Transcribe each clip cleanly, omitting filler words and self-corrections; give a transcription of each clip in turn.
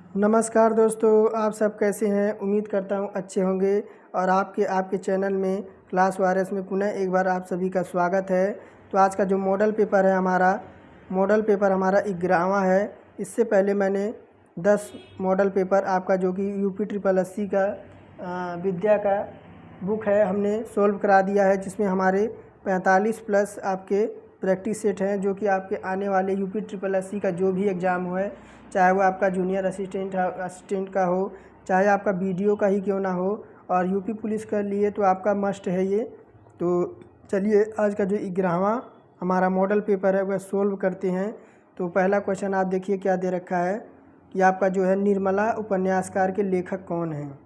नमस्कार दोस्तों, आप सब कैसे हैं। उम्मीद करता हूँ अच्छे होंगे और आपके चैनल में क्लास वायरस में पुनः एक बार आप सभी का स्वागत है। तो आज का जो मॉडल पेपर है हमारा 11वां है। इससे पहले मैंने 10 मॉडल पेपर आपका जो कि यूपी ट्रिपल एससी का विद्या का बुक है हमने सोल्व करा दिया है, जिसमें हमारे 45 प्लस आपके प्रैक्टिस सेट हैं, जो कि आपके आने वाले यूपी ट्रिपल एससी का जो भी एग्ज़ाम हो, चाहे वो आपका जूनियर असिस्टेंट का हो, चाहे आपका बीडीओ का ही क्यों ना हो, और यूपी पुलिस के लिए तो आपका मस्ट है ये। तो चलिए आज का जो 11वां हमारा मॉडल पेपर है वह सोल्व करते हैं। तो पहला क्वेश्चन आप देखिए क्या दे रखा है कि आपका जो है निर्मला उपन्यासकार के लेखक कौन हैं।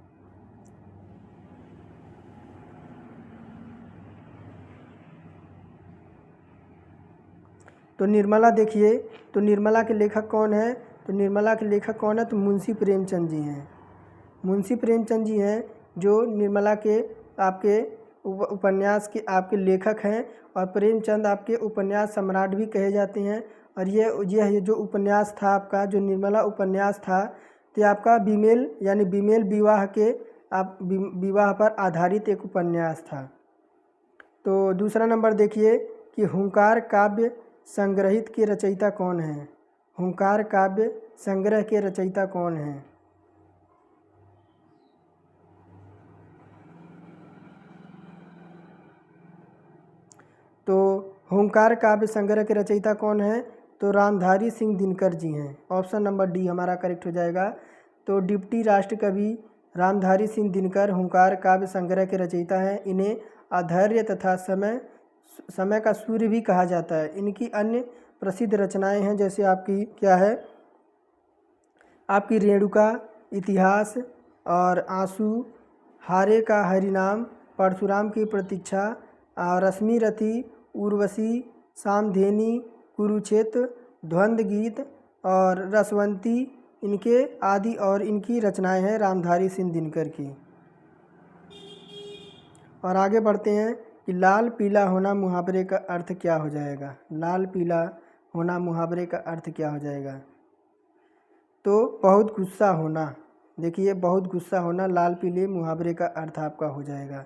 तो निर्मला देखिए, तो निर्मला के लेखक कौन है। तो निर्मला के लेखक कौन है, तो मुंशी प्रेमचंद जी हैं। मुंशी प्रेमचंद जी हैं जो निर्मला के आपके उपन्यास के आपके लेखक हैं, और प्रेमचंद आपके उपन्यास सम्राट भी कहे जाते हैं। और यह जो उपन्यास था आपका, जो निर्मला उपन्यास था, तो आपका बीमेल यानी बीमेल विवाह के विवाह पर आधारित एक उपन्यास था। तो दूसरा नंबर देखिए कि हुंकार काव्य संग्रहित के रचयिता कौन हैं। हुंकार काव्य संग्रह के रचयिता कौन हैं। तो हुंकार काव्य संग्रह के रचयिता कौन है, तो रामधारी सिंह दिनकर जी हैं। ऑप्शन नंबर डी हमारा करेक्ट हो जाएगा। तो डिप्टी राष्ट्र कवि रामधारी सिंह दिनकर हुंकार काव्य संग्रह के रचयिता हैं। इन्हें अधैर्य तथा समय का सूर्य भी कहा जाता है। इनकी अन्य प्रसिद्ध रचनाएं हैं, जैसे आपकी क्या है, आपकी रेणुका, इतिहास और आंसू, हारे का हरिनाम, परशुराम की प्रतीक्षा, रश्मि रथी, उर्वशी, सामधेनी, कुरुक्षेत्र, द्वंद्व गीत और रसवंती, इनके आदि और इनकी रचनाएं हैं रामधारी सिंह दिनकर की। और आगे बढ़ते हैं कि लाल पीला होना मुहावरे का अर्थ क्या हो जाएगा। लाल पीला होना मुहावरे का अर्थ क्या हो जाएगा। तो बहुत गुस्सा होना। देखिए, बहुत गुस्सा होना लाल पीले मुहावरे का अर्थ आपका हो जाएगा।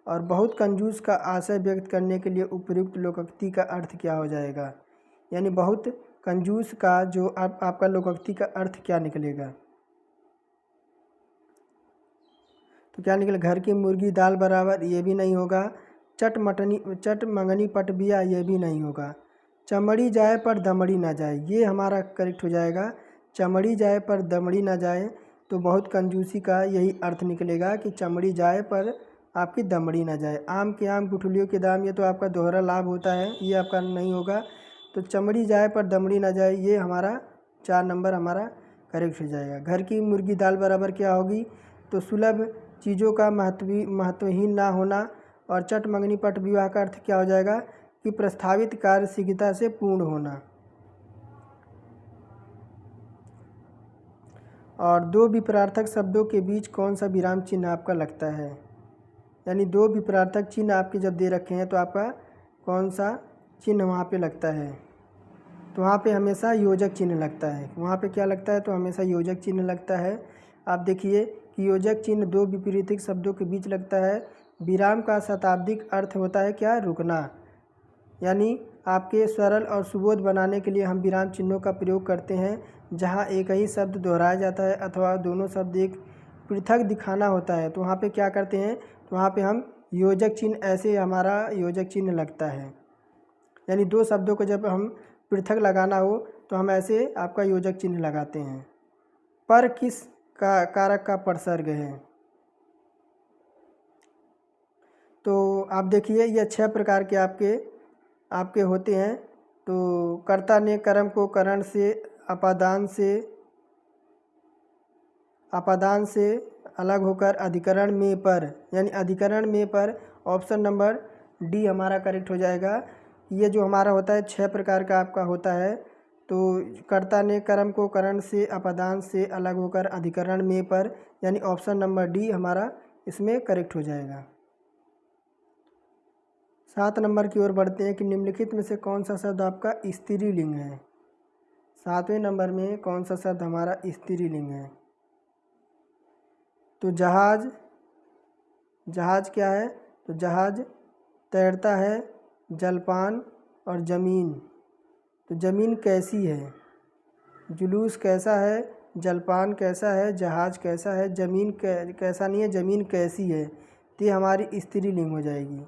और बहुत कंजूस का आशय व्यक्त करने के लिए उपयुक्त लोकोक्ति का अर्थ क्या हो जाएगा। यानी बहुत कंजूस का जो आपका लोकोक्ति का अर्थ क्या निकलेगा। तो क्या निकले, घर की मुर्गी दाल बराबर, ये भी नहीं होगा। चट मंगनी पट बिया, ये भी नहीं होगा। चमड़ी जाए पर दमड़ी ना जाए, ये हमारा करेक्ट हो जाएगा। चमड़ी जाए पर दमड़ी ना जाए, तो बहुत कंजूसी का यही अर्थ निकलेगा कि चमड़ी जाए पर आपकी दमड़ी ना जाए। आम के आम गुठलियों के दाम, ये तो आपका दोहरा लाभ होता है, ये आपका नहीं होगा। तो चमड़ी जाए पर दमड़ी ना जाए, ये हमारा 4 नंबर हमारा करेक्ट हो जाएगा। घर की मुर्गी दाल बराबर क्या होगी, तो सुलभ चीज़ों का महत्वहीन ना होना। और चट मंगनी पट विवाह का अर्थ क्या हो जाएगा कि प्रस्तावित कार्य शीघ्रता से पूर्ण होना। और दो विपरार्थक शब्दों के बीच कौन सा विराम चिन्ह आपका लगता है। यानी दो विपरार्थक चिन्ह आपके जब दे रखे हैं तो आपका कौन सा चिन्ह वहाँ पे लगता है। तो वहाँ पे हमेशा योजक चिन्ह लगता है। वहाँ पे क्या लगता है, तो हमेशा योजक चिन्ह लगता है। आप देखिए कि योजक चिन्ह दो विपरीतिक शब्दों के बीच लगता है। विराम का शताब्दिक अर्थ होता है क्या, रुकना। यानी आपके सरल और सुबोध बनाने के लिए हम विराम चिन्हों का प्रयोग करते हैं। जहाँ एक ही शब्द दोहराया जाता है अथवा दोनों शब्द एक पृथक दिखाना होता है, तो वहाँ पे क्या करते हैं, तो वहाँ पे हम योजक चिन्ह, ऐसे हमारा योजक चिन्ह लगता है। यानी दो शब्दों को जब हम पृथक लगाना हो तो हम ऐसे आपका योजक चिन्ह लगाते हैं। पर किस का कारक का परसर्ग है। तो आप देखिए ये 6 प्रकार के आपके होते हैं। तो कर्ता ने कर्म को करण से अपादान से अलग होकर अधिकरण में पर, यानी अधिकरण में पर, ऑप्शन नंबर डी हमारा करेक्ट हो जाएगा। ये जो हमारा होता है 6 प्रकार का आपका होता है। तो कर्ता ने कर्म को करण से अपादान से अलग होकर अधिकरण में पर, यानी ऑप्शन नंबर डी हमारा इसमें करेक्ट हो जाएगा। 7 नंबर की ओर बढ़ते हैं कि निम्नलिखित में से कौन सा शब्द आपका स्त्रीलिंग है। 7वें नंबर में कौन सा शब्द हमारा स्त्रीलिंग है? तो जहाज, जहाज क्या है? तो जहाज तैरता है, जलपान और ज़मीन। तो ज़मीन कैसी है? जुलूस कैसा है, जलपान कैसा है, जहाज कैसा है, ज़मीन कैसा नहीं है, ज़मीन कैसी है। तो ये हमारी स्त्रीलिंग हो जाएगी।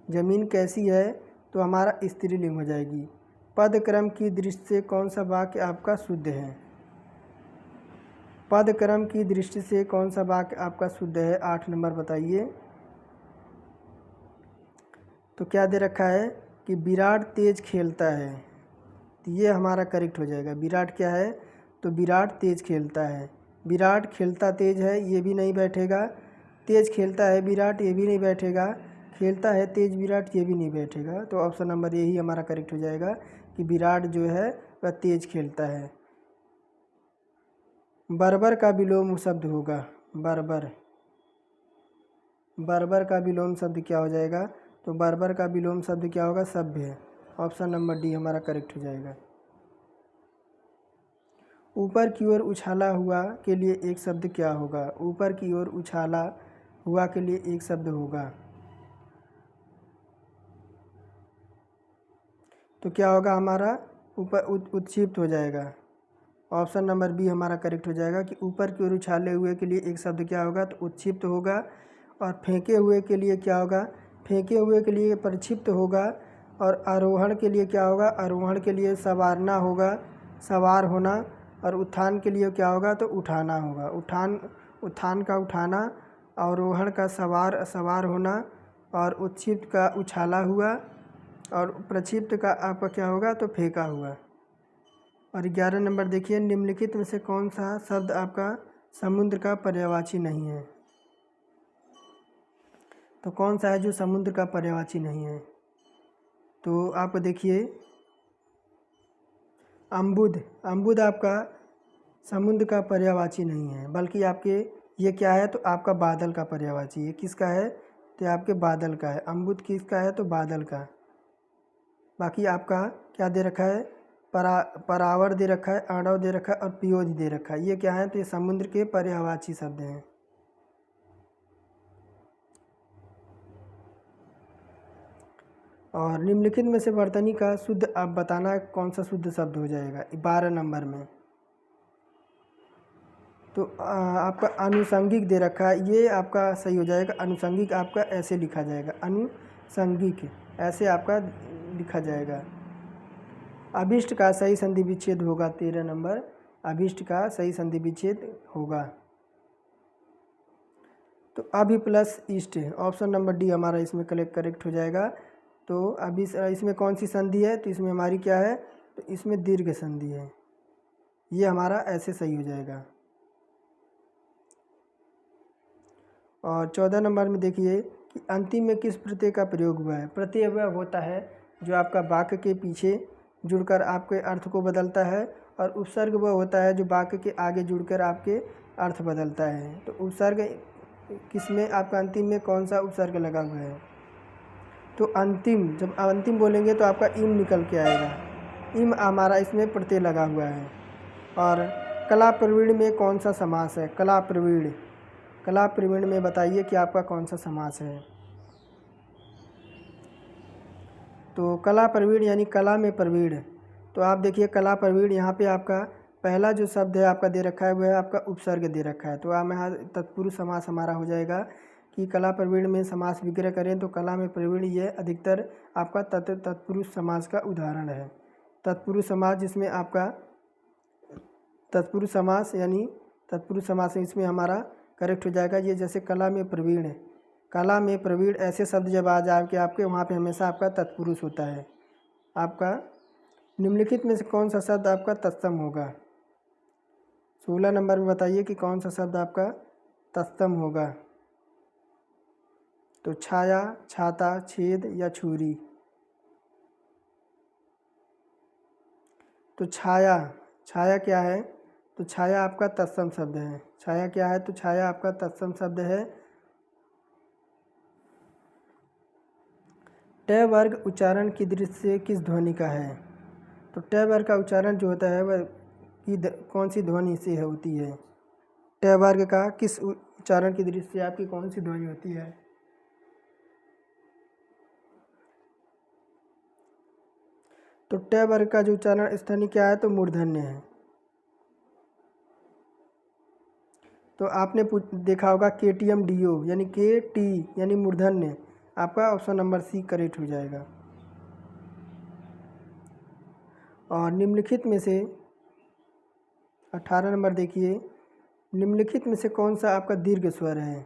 ज़मीन कैसी है तो हमारा स्त्रीलिंग हो जाएगी। पद क्रम की दृष्टि से कौन सा वाक्य आपका शुद्ध है? पद क्रम की दृष्टि से कौन सा वाक्य आपका शुद्ध है? 8 नंबर बताइए। तो क्या दे रखा है कि विराट तेज खेलता है। तो ये हमारा करेक्ट हो जाएगा। विराट क्या है? तो विराट तेज खेलता है। विराट खेलता तेज है, ये भी नहीं बैठेगा। तेज खेलता है विराट, ये भी नहीं बैठेगा। खेलता है तेज विराट, ये भी नहीं बैठेगा। तो ऑप्शन नंबर यही हमारा करेक्ट हो जाएगा कि विराट जो है वह तेज खेलता है। बर्बर का विलोम शब्द होगा। बर्बर, बर्बर का विलोम शब्द क्या हो जाएगा? तो बर्बर का विलोम शब्द क्या होगा? सभ्य। ऑप्शन नंबर डी हमारा करेक्ट हो जाएगा। ऊपर की ओर उछाला हुआ के लिए एक शब्द क्या होगा? ऊपर की ओर उछाला हुआ के लिए एक शब्द होगा। तो क्या होगा हमारा? ऊपर उत्क्षिप्त हो जाएगा। ऑप्शन नंबर बी हमारा करेक्ट हो जाएगा कि ऊपर की ओर उछाले हुए के लिए एक शब्द क्या होगा? तो उत्क्षिप्त होगा। और फेंके हुए के लिए क्या होगा? फेंके हुए के लिए प्रक्षिप्त होगा। और आरोहण के लिए क्या होगा? आरोहण के लिए सवारना होगा, सवार होना। और उत्थान के लिए क्या होगा? तो उठाना होगा। उत्थान का उठाना, आरोहण का सवार होना, और उत्क्षिप्त का उछाला हुआ, और प्रक्षिप्त का आपका क्या होगा? तो फेंका हुआ। और 11 नंबर देखिए, निम्नलिखित में से कौन सा शब्द आपका समुद्र का पर्यायवाची नहीं है? तो कौन सा है जो समुद्र का पर्यायवाची नहीं है? तो आप देखिए, अम्बुद, अम्बुद आपका समुद्र का पर्यायवाची नहीं है, बल्कि आपके ये क्या है? तो आपका बादल का पर्यायवाची है। किसका है? तो आपके बादल का है। अम्बुद किसका है? तो बादल का। बाकी आपका क्या दे रखा है? परावर दे रखा है, आड़व दे रखा है, और पियोज दे रखा है। ये क्या है? तो ये समुद्र के पर्यायवाची शब्द हैं। और निम्नलिखित में से वर्तनी का शुद्ध आप बताना कौन सा शुद्ध शब्द हो जाएगा 12 नंबर में? तो आपका आनुषंगिक दे रखा है, ये आपका सही हो जाएगा। आनुषंगिक आपका ऐसे लिखा जाएगा, आनुषंगिक ऐसे आपका लिखा जाएगा। अभिष्ट का सही संधि विच्छेद होगा 13 नंबर। अभिष्ट का सही संधि विच्छेद होगा तो अभि प्लस इष्ट, ऑप्शन नंबर डी हमारा इसमें करेक्ट हो जाएगा। तो अभी इसमें कौन सी संधि है? तो इसमें हमारी क्या है? तो इसमें दीर्घ संधि है। ये हमारा ऐसे सही हो जाएगा। और 14 नंबर में देखिए कि अंतिम में किस प्रत्यय का प्रयोग हुआ है? प्रत्यय वह होता है जो आपका वाक्य के पीछे जुड़कर आपके अर्थ को बदलता है, और उपसर्ग वह होता है जो वाक्य के आगे जुड़कर आपके अर्थ बदलता है। तो उपसर्ग किसमें आपका अंतिम में कौन सा उपसर्ग लगा हुआ है? तो अंतिम, जब अंतिम बोलेंगे तो आपका इम निकल के आएगा। इम हमारा इसमें प्रत्यय लगा हुआ है। और कला प्रवीण में कौन सा समास है? कला प्रवीण, कला प्रवीण में बताइए कि आपका कौन सा समास है? तो कला प्रवीण यानी कला में प्रवीण। तो आप देखिए कला प्रवीण, यहाँ पे आपका पहला जो शब्द है आपका दे रखा है वह है आपका उपसर्ग दे रखा है। तो आप यहाँ तत्पुरुष समास हमारा हो जाएगा कि कला प्रवीण में समास विग्रह करें तो कला में प्रवीण ये अधिकतर आपका तत्पुरुष समास का उदाहरण है। तत्पुरुष समास जिसमें आपका तत्पुरुष समास यानी तत्पुरुष समास इसमें हमारा करेक्ट हो जाएगा। ये जैसे कला में प्रवीण है, कला में प्रवीण ऐसे शब्द जब आ जाए कि आपके वहाँ पे हमेशा आपका तत्पुरुष होता है। आपका निम्नलिखित में से कौन सा शब्द आपका तत्सम होगा? 16 नंबर में बताइए कि कौन सा शब्द आपका तत्सम होगा? तो छाया, छाता, छेद या छुरी? तो छाया, छाया क्या है? तो छाया आपका तत्सम शब्द है। छाया क्या है? तो छाया आपका तत्सम शब्द है। ट वर्ग उच्चारण की दृष्टि से किस ध्वनि का है? तो ट वर्ग का उच्चारण जो होता है वह कौन सी ध्वनि से होती है? ट वर्ग का किस उच्चारण की दृष्टि से आपकी कौन सी ध्वनि होती है? तो ट वर्ग का जो उच्चारण स्थानीय क्या है? तो मूर्धन्य है। तो आपने देखा होगा KTMDO यानी KT यानी मूर्धन्य। आपका ऑप्शन नंबर सी करेक्ट हो जाएगा। और निम्नलिखित में से 18 नंबर देखिए, निम्नलिखित में से कौन सा आपका दीर्घ स्वर है?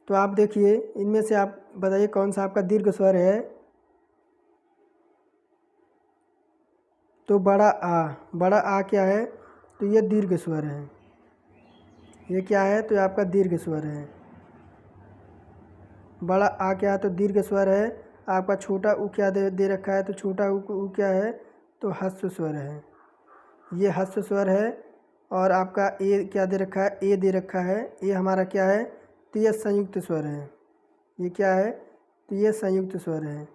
तो आप देखिए इनमें से आप बताइए कौन सा आपका दीर्घ स्वर है? तो बड़ा आ क्या है? तो ये दीर्घ स्वर है। ये क्या है? तो ये आपका दीर्घ स्वर है। बड़ा आ क्या है? तो दीर्घ स्वर है। आपका छोटा ऊ क्या दे रखा है? तो छोटा ऊ क्या है? तो ह्रस्व स्वर है। ये ह्रस्व स्वर है। और आपका ए क्या दे रखा है? ए दे रखा है। ये हमारा क्या है? तो ये संयुक्त स्वर है। ये क्या है? तो ये संयुक्त स्वर है।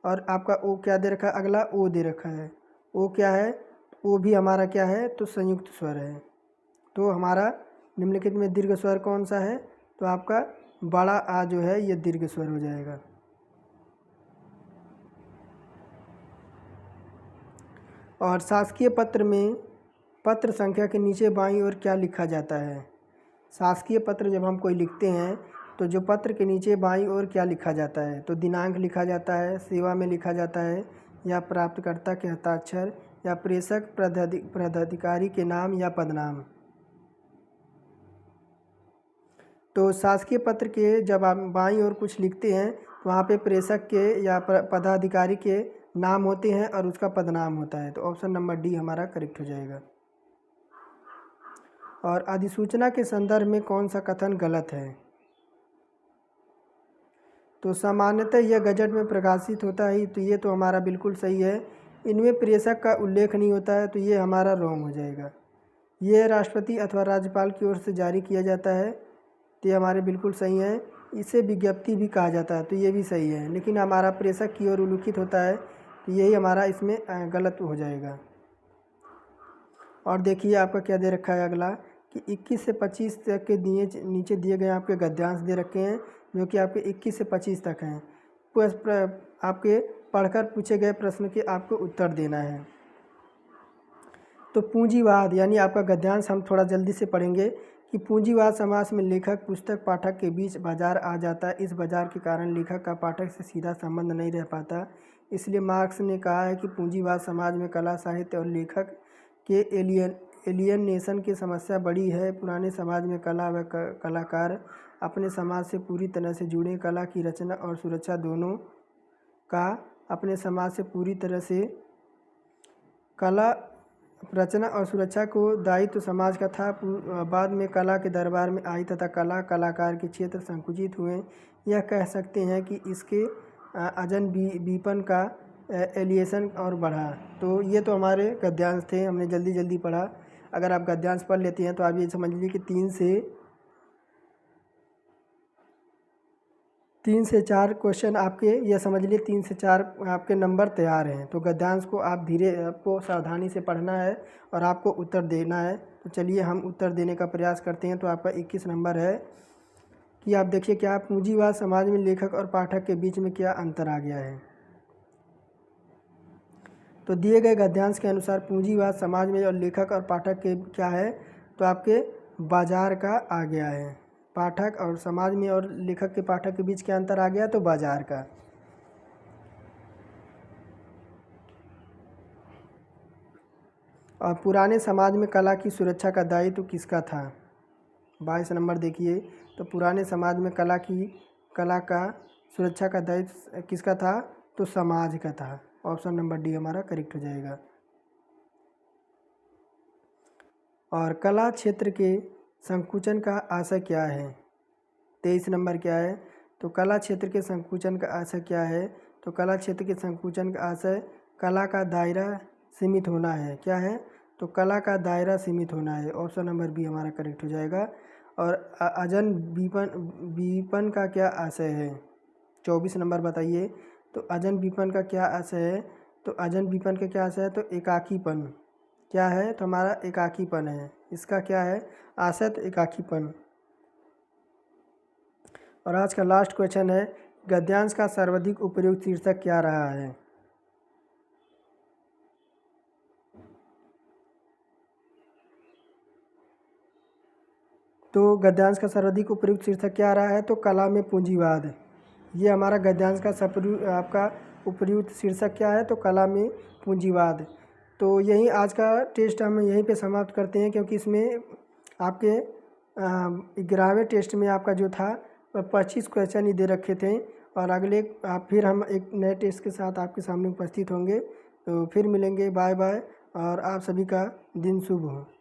और आपका ओ क्या दे रखा है? अगला ओ दे रखा है। ओ क्या है? ओ भी हमारा क्या है? तो संयुक्त स्वर है। तो हमारा निम्नलिखित में दीर्घ स्वर कौन सा है? तो आपका बड़ा आ जो है ये दीर्घ स्वर हो जाएगा। और शासकीय पत्र में पत्र संख्या के नीचे बाईं ओर क्या लिखा जाता है? शासकीय पत्र जब हम कोई लिखते हैं तो जो पत्र के नीचे बाईं ओर क्या लिखा जाता है? तो दिनांक लिखा जाता है, सेवा में लिखा जाता है, या प्राप्तकर्ता के हस्ताक्षर, या प्रेषक पदाधिकारी के नाम या पदनाम। तो शासकीय पत्र के जब आप बाईं ओर कुछ लिखते हैं तो वहाँ पे प्रेषक के या पदाधिकारी के नाम होते हैं और उसका पदनाम होता है। तो ऑप्शन नंबर डी हमारा करेक्ट हो जाएगा। और अधिसूचना के संदर्भ में कौन सा कथन गलत है? तो सामान्यतः यह गजट में प्रकाशित होता है, तो ये तो हमारा बिल्कुल सही है। इनमें प्रेषक का उल्लेख नहीं होता है, तो ये हमारा रॉन्ग हो जाएगा। ये राष्ट्रपति अथवा राज्यपाल की ओर से जारी किया जाता है, तो ये हमारे बिल्कुल सही है। इसे विज्ञप्ति भी कहा जाता है, तो ये भी सही है। लेकिन हमारा प्रेषक की ओर उल्लिखित होता है, तो यही हमारा इसमें गलत हो जाएगा। और देखिए आपका क्या दे रखा है अगला कि 21 से 25 तक के नीचे दिए गए आपके गद्यांश दे रखे हैं, जो कि आपके 21 से 25 तक हैं। आपके पढ़कर पूछे गए प्रश्न के आपको उत्तर देना है। तो पूंजीवाद यानी आपका गद्यांश हम थोड़ा जल्दी से पढ़ेंगे कि पूंजीवाद समास में लेखक पुस्तक पाठक के बीच बाजार आ जाता है। इस बाजार के कारण लेखक का पाठक से सीधा संबंध नहीं रह पाता। इसलिए मार्क्स ने कहा है कि पूंजीवाद समाज में कला, साहित्य और लेखक के एलियनेशन की समस्या बड़ी है। पुराने समाज में कला व कलाकार अपने समाज से पूरी तरह से जुड़े। कला की रचना और सुरक्षा दोनों का अपने समाज से पूरी तरह से कला रचना और सुरक्षा को दायित्व समाज का था। बाद में कला के दरबार में आई तथा कला कलाकार के क्षेत्र संकुचित हुए। यह कह सकते हैं कि इसके अजन बीपन का एलिएशन और बढ़ा। तो ये तो हमारे गद्यांश थे, हमने जल्दी जल्दी पढ़ा। अगर आप गद्यांश पढ़ लेते हैं तो आप ये समझ लीजिए कि 3 से 4 क्वेश्चन आपके, यह समझ लिए 3 से 4 आपके नंबर तैयार हैं। तो गद्यांश को आपको सावधानी से पढ़ना है और आपको उत्तर देना है। तो चलिए हम उत्तर देने का प्रयास करते हैं। तो आपका 21 नंबर है कि आप देखिए क्या पूंजीवाद समाज में लेखक और पाठक के बीच में क्या अंतर आ गया है। तो दिए गए गद्यांश के अनुसार पूंजीवाद समाज में और लेखक और पाठक के क्या है? तो आपके बाजार का आ गया है। पाठक और समाज में और लेखक के पाठक के बीच क्या अंतर आ गया? तो बाजार का। और पुराने समाज में कला की सुरक्षा का दायित्व किसका था? 22 नंबर देखिए। तो पुराने समाज में कला का सुरक्षा का दायित्व किसका था? तो समाज का था। ऑप्शन नंबर डी हमारा करेक्ट हो जाएगा। और कला क्षेत्र के संकुचन का आशय क्या है? 23 नंबर क्या है? तो कला क्षेत्र के संकुचन का आशय क्या है? तो कला क्षेत्र के संकुचन का आशय कला का दायरा सीमित होना है। क्या है? तो कला का दायरा सीमित होना है। ऑप्शन नंबर बी हमारा करेक्ट हो जाएगा। और अजन विपन का क्या आशय है। 24 नंबर बताइए। तो अजन विपन का क्या आशय है। तो अजन विपन का क्या आशय है। तो एकाकीपन क्या है। तो हमारा एकाकीपन है। इसका क्या है आशय। तो एकाकीपन। और आज का लास्ट क्वेश्चन है, गद्यांश का सर्वाधिक उपयुक्त शीर्षक क्या रहा है। तो गद्यांश का सर्वाधिक उपयुक्त शीर्षक क्या रहा है। तो कला में पूंजीवाद। ये हमारा गद्यांश का आपका उपयुक्त शीर्षक क्या है। तो कला में पूंजीवाद। तो यही आज का टेस्ट हम यहीं पे समाप्त करते हैं, क्योंकि इसमें आपके 11वें टेस्ट में आपका जो था 25 क्वेश्चन ही दे रखे थे। और अगले फिर हम एक नए टेस्ट के साथ आपके सामने उपस्थित होंगे। तो फिर मिलेंगे। Bye bye. और आप सभी का दिन शुभ हो।